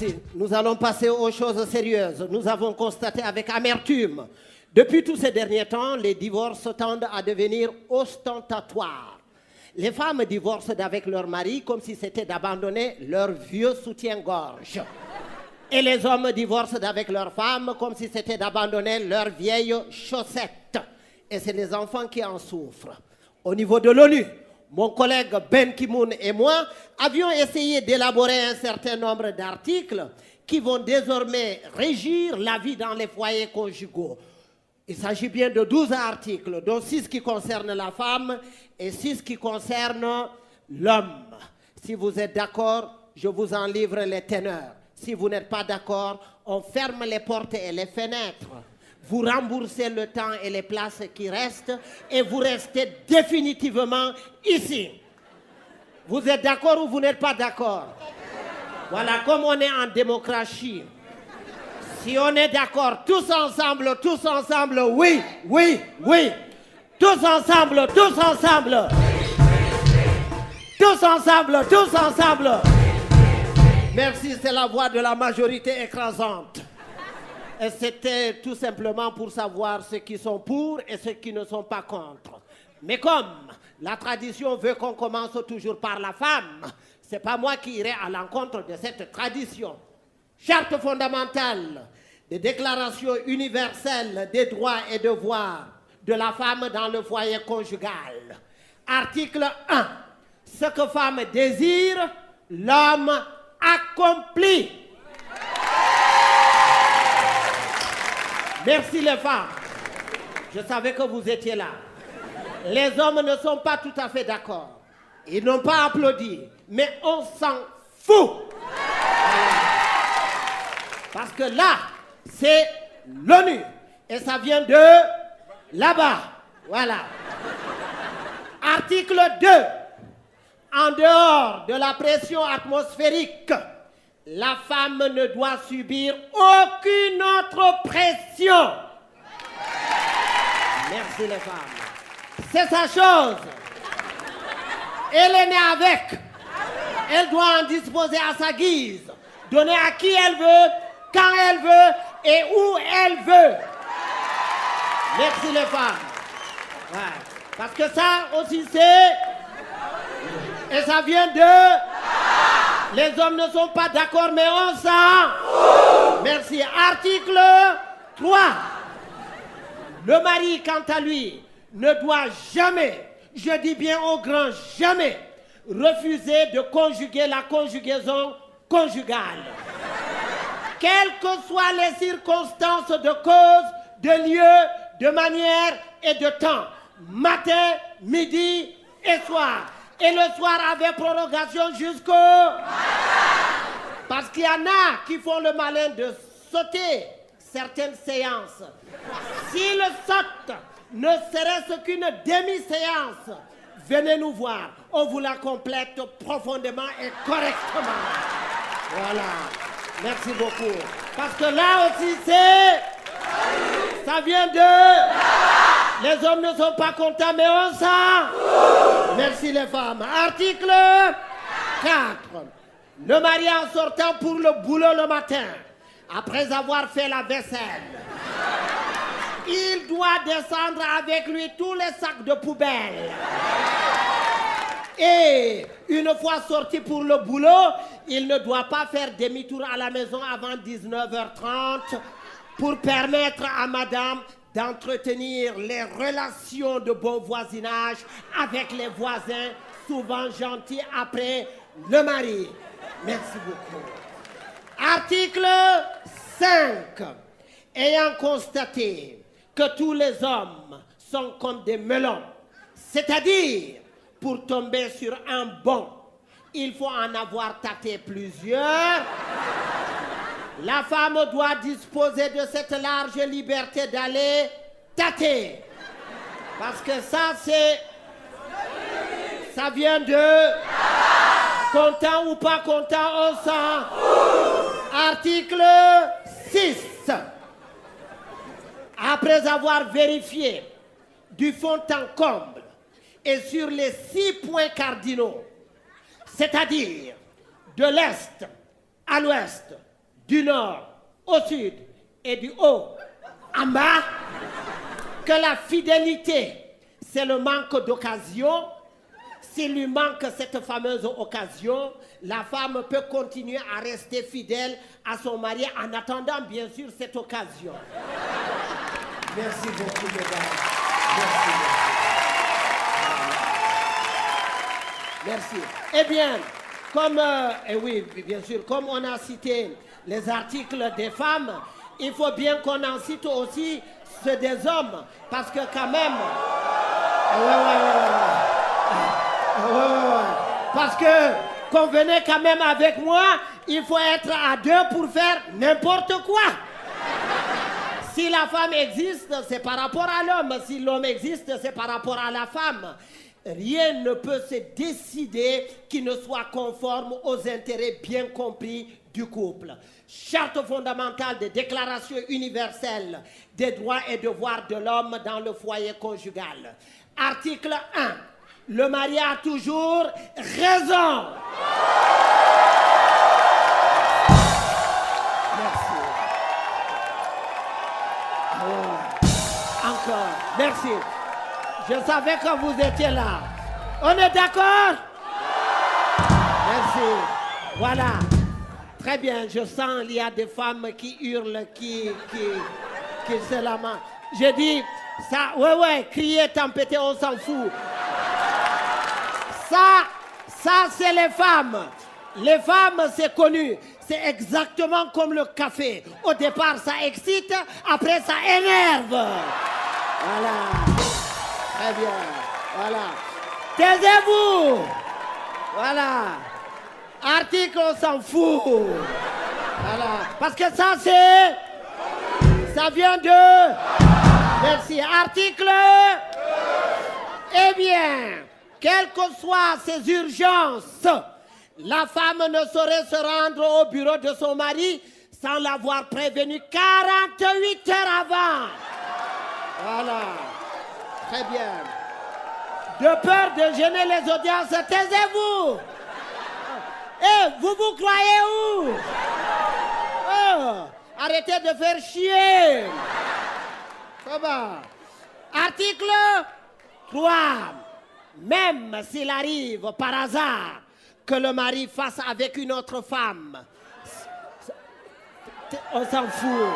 Merci. Nous allons passer aux choses sérieuses. Nous avons constaté avec amertume, depuis tous ces derniers temps, les divorces tendent à devenir ostentatoires. Les femmes divorcent avec leur mari comme si c'était d'abandonner leur vieux soutien-gorge. Et les hommes divorcent avec leurs femmes comme si c'était d'abandonner leurs vieilles chaussettes. Et c'est les enfants qui en souffrent. Au niveau de l'ONU, mon collègue Ben Ki-moon et moi avions essayé d'élaborer un certain nombre d'articles qui vont désormais régir la vie dans les foyers conjugaux. Il s'agit bien de 12 articles, dont 6 qui concernent la femme et 6 qui concernent l'homme. Si vous êtes d'accord, je vous en livre les teneurs. Si vous n'êtes pas d'accord, on ferme les portes et les fenêtres. Vous remboursez le temps et les places qui restent et vous restez définitivement ici. Vous êtes d'accord ou vous n'êtes pas d'accord? Voilà, comme on est en démocratie, si on est d'accord, tous ensemble, oui, oui, oui. Tous ensemble, tous ensemble. Tous ensemble, tous ensemble. Merci, c'est la voix de la majorité écrasante. Et c'était tout simplement pour savoir ceux qui sont pour et ceux qui ne sont pas contre. Mais comme la tradition veut qu'on commence toujours par la femme, c'est pas moi qui irai à l'encontre de cette tradition. Charte fondamentale des déclarations universelles des droits et devoirs de la femme dans le foyer conjugal. Article 1. Ce que femme désire, l'homme accomplit. Merci les femmes. Je savais que vous étiez là. Les hommes ne sont pas tout à fait d'accord. Ils n'ont pas applaudi. Mais on s'en fout. Parce que là, c'est l'ONU. Et ça vient de là-bas. Voilà. Article 2. En dehors de la pression atmosphérique, la femme ne doit subir aucune autre pression. Merci les femmes. C'est sa chose. Elle est née avec. Elle doit en disposer à sa guise. Donner à qui elle veut, quand elle veut et où elle veut. Merci les femmes. Ouais. Parce que ça aussi c'est... Et ça vient de... Les hommes ne sont pas d'accord, mais on s'en... Merci. Article 3. Le mari, quant à lui, ne doit jamais, je dis bien au grand jamais, refuser de conjuguer la conjugaison conjugale. Quelles que soient les circonstances de cause, de lieu, de manière et de temps. Matin, midi et soir. Et le soir avec prorogation jusqu'au... Parce qu'il y en a qui font le malin de sauter certaines séances. S'ils sautent, ne serait-ce qu'une demi-séance, venez nous voir. On vous la complète profondément et correctement. Voilà. Merci beaucoup. Parce que là aussi, c'est... Ça vient de... Les hommes ne sont pas contents, mais on s'en... Merci les femmes. Article 4. Le mari en sortant pour le boulot le matin, après avoir fait la vaisselle, il doit descendre avec lui tous les sacs de poubelle. Et une fois sorti pour le boulot, il ne doit pas faire demi-tour à la maison avant 19h30 pour permettre à madame d'entretenir les relations de bon voisinage avec les voisins, souvent gentils après le mari. Merci beaucoup. Article 5. Ayant constaté que tous les hommes sont comme des melons, c'est-à-dire pour tomber sur un bon, il faut en avoir tâté plusieurs. La femme doit disposer de cette large liberté d'aller tâter. Parce que ça, c'est... Ça vient de... Content ou pas content, on sent. Article 6. Après avoir vérifié du fond en comble et sur les 6 points cardinaux, c'est-à-dire de l'Est à l'Ouest, du nord au sud et du haut en bas, que la fidélité, c'est le manque d'occasion. S'il lui manque cette fameuse occasion, la femme peut continuer à rester fidèle à son mari en attendant bien sûr cette occasion. Merci beaucoup, mesdames. Merci beaucoup. Merci. Eh bien, comme, oui, bien sûr, comme on a cité les articles des femmes, il faut bien qu'on en cite aussi ceux des hommes, parce que quand même... Parce que, convenez quand même avec moi, il faut être à deux pour faire n'importe quoi. Si la femme existe, c'est par rapport à l'homme. Si l'homme existe, c'est par rapport à la femme. Rien ne peut se décider qui ne soit conforme aux intérêts bien compris du couple. Charte fondamentale des déclarations universelles des droits et devoirs de l'homme dans le foyer conjugal. Article 1. Le mari a toujours raison. Merci. Encore. Merci. Je savais que vous étiez là. On est d'accord? Merci. Voilà. Très bien. Je sens qu'il y a des femmes qui hurlent, qui se lamentent. Je dis, ça, ouais, crier, tempêter, on s'en fout. Ça, c'est les femmes. Les femmes, c'est connu. C'est exactement comme le café. Au départ, ça excite. Après, ça énerve. Voilà. Très bien. Voilà. Taisez-vous. Voilà. Article, on s'en fout. Voilà. Parce que ça, c'est... Ça vient de... Merci. Article... Eh bien... Quelles que soient ses urgences, la femme ne saurait se rendre au bureau de son mari sans l'avoir prévenu 48 heures avant. Voilà. Très bien. De peur de gêner les audiences, taisez-vous. Vous vous croyez où? Arrêtez de faire chier. Ça va. Article 3. Même s'il arrive par hasard que le mari fasse avec une autre femme, on s'en fout.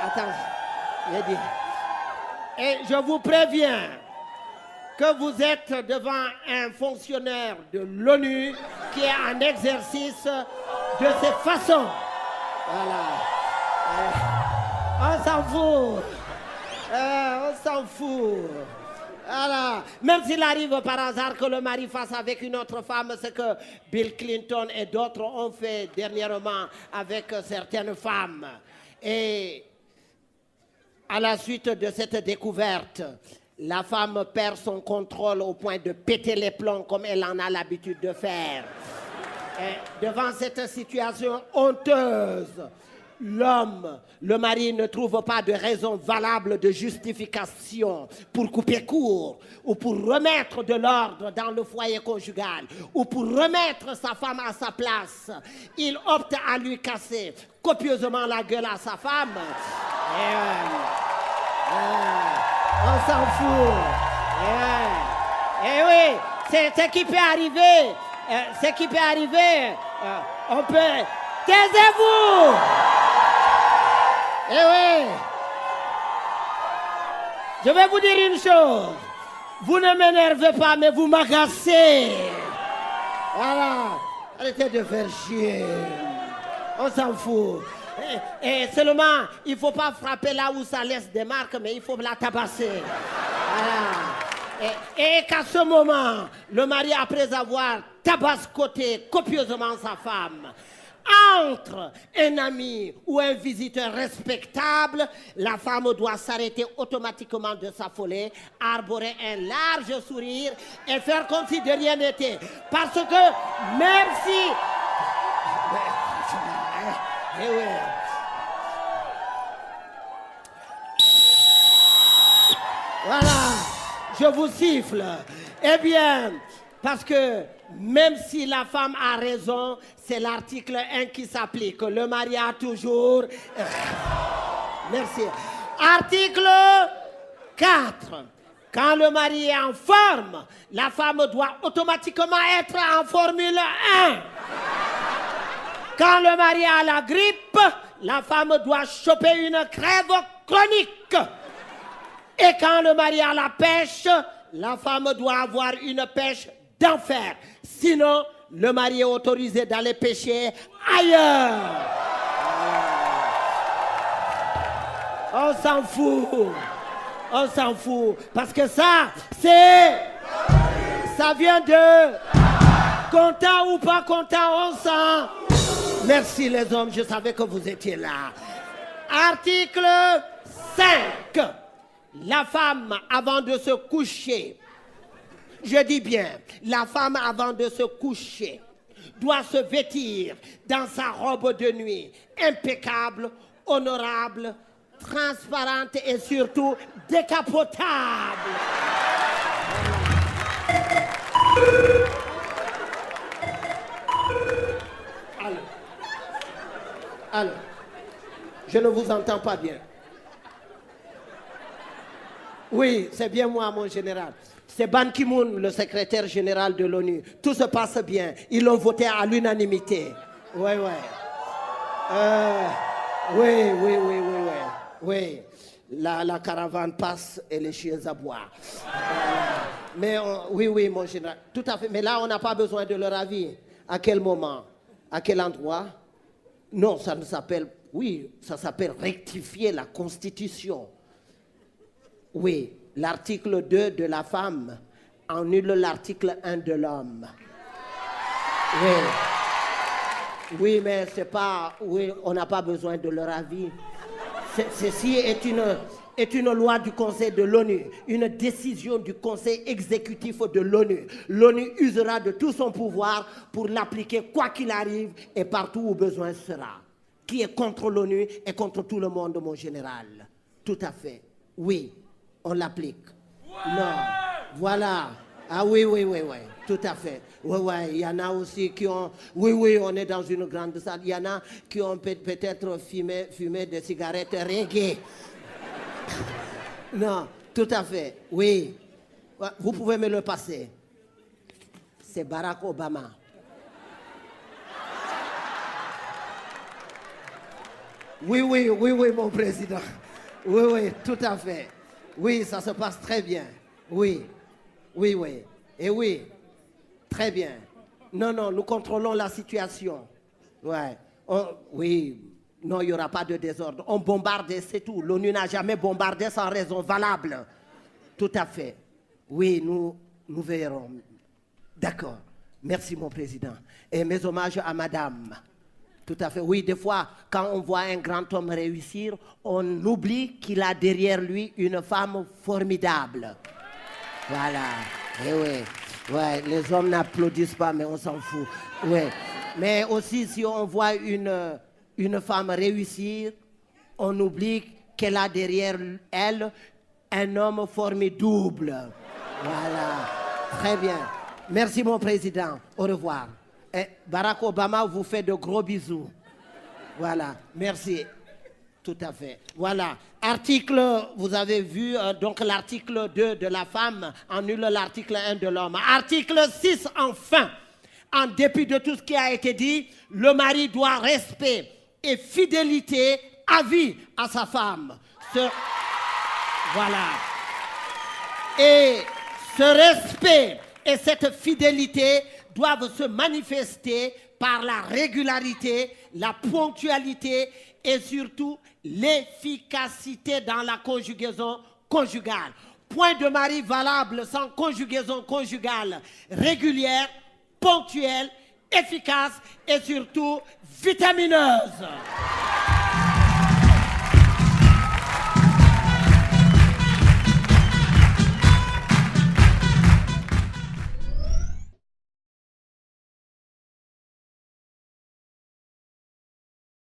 Attends, j'ai dit. Et je vous préviens que vous êtes devant un fonctionnaire de l'ONU qui est en exercice de cette façon. Voilà. On s'en fout. On s'en fout. Voilà. Même s'il arrive par hasard que le mari fasse avec une autre femme, ce que Bill Clinton et d'autres ont fait dernièrement avec certaines femmes. Et à la suite de cette découverte, la femme perd son contrôle au point de péter les plombs comme elle en a l'habitude de faire. Et devant cette situation honteuse, l'homme, le mari ne trouve pas de raison valable de justification pour couper court ou pour remettre de l'ordre dans le foyer conjugal ou pour remettre sa femme à sa place. Il opte à lui casser copieusement la gueule à sa femme. On s'en fout. Oui, c'est ce qui peut arriver. Ce qui peut arriver, on peut... Taisez-vous! Oui. Je vais vous dire une chose. Vous ne m'énervez pas, mais vous m'agacez. Voilà. Arrêtez de faire chier. On s'en fout. Et seulement, il ne faut pas frapper là où ça laisse des marques, mais il faut la tabasser. Voilà. Et qu'à ce moment, le mari, après avoir tabascoté copieusement sa femme, entre un ami ou un visiteur respectable, la femme doit s'arrêter automatiquement de s'affoler, arborer un large sourire et faire comme si de rien n'était. Parce que même si... Voilà, je vous siffle. Eh bien, parce que Même si la femme a raison, c'est l'article 1 qui s'applique. Le mari a toujours... Merci. Article 4. Quand le mari est en forme, la femme doit automatiquement être en Formule 1. Quand le mari a la grippe, la femme doit choper une crève chronique. Et quand le mari a la pêche, la femme doit avoir une pêche d'enfer. Sinon, le mari est autorisé d'aller pêcher ailleurs. On s'en fout. On s'en fout. Parce que ça, ça vient de content ou pas content, on s'en... Merci les hommes, je savais que vous étiez là. Article 5. La femme, avant de se coucher, je dis bien, la femme, avant de se coucher, doit se vêtir dans sa robe de nuit, impeccable, honorable, transparente et surtout décapotable. Alors, je ne vous entends pas bien. Oui, c'est bien moi, mon général. C'est Ban Ki-moon, le secrétaire général de l'ONU. Tout se passe bien. Ils l'ont voté à l'unanimité. Oui. Oui. La caravane passe et les chiens aboient. Mais oui, mon général. Tout à fait. Mais là, on n'a pas besoin de leur avis. À quel moment? À quel endroit? Non, ça s'appelle rectifier la Constitution. Oui, l'article 2 de la femme annule l'article 1 de l'homme. Oui, mais c'est pas... Oui, on n'a pas besoin de leur avis. Ceci est une loi du Conseil de l'ONU, une décision du Conseil exécutif de l'ONU. L'ONU usera de tout son pouvoir pour l'appliquer quoi qu'il arrive et partout où besoin sera. Qui est contre l'ONU et contre tout le monde, mon général. Tout à fait. Oui, on l'applique. Ouais. Non, voilà. Ah oui, tout à fait. Oui, il y en a aussi qui ont... Oui, on est dans une grande salle. Il y en a qui ont peut-être fumé des cigarettes reggae. Non, tout à fait, oui. Vous pouvez me le passer. C'est Barack Obama. Oui, mon président. Oui, tout à fait. Oui, ça se passe très bien. Oui. Et oui, très bien. Non, nous contrôlons la situation. Ouais. Oui. Non, il n'y aura pas de désordre. On bombarde, c'est tout. L'ONU n'a jamais bombardé sans raison valable. Tout à fait. Oui, nous verrons. D'accord. Merci, mon président. Et mes hommages à madame. Tout à fait. Oui, des fois, quand on voit un grand homme réussir, on oublie qu'il a derrière lui une femme formidable. Voilà. Et oui. Ouais, les hommes n'applaudissent pas, mais on s'en fout. Oui. Mais aussi, si on voit une femme réussir, on oublie qu'elle a derrière elle un homme formidable. Voilà. Très bien. Merci, mon président. Au revoir. Et Barack Obama vous fait de gros bisous. Voilà. Merci. Tout à fait. Voilà. Article, vous avez vu, donc l'article 2 de la femme annule l'article 1 de l'homme. Article 6, enfin. En dépit de tout ce qui a été dit, le mari doit respect et fidélité à vie à sa femme. Voilà. Et ce respect et cette fidélité doivent se manifester par la régularité, la ponctualité et surtout l'efficacité dans la conjugaison conjugale. Point de mari valable sans conjugaison conjugale régulière, ponctuelle, efficace et surtout vitamineuse.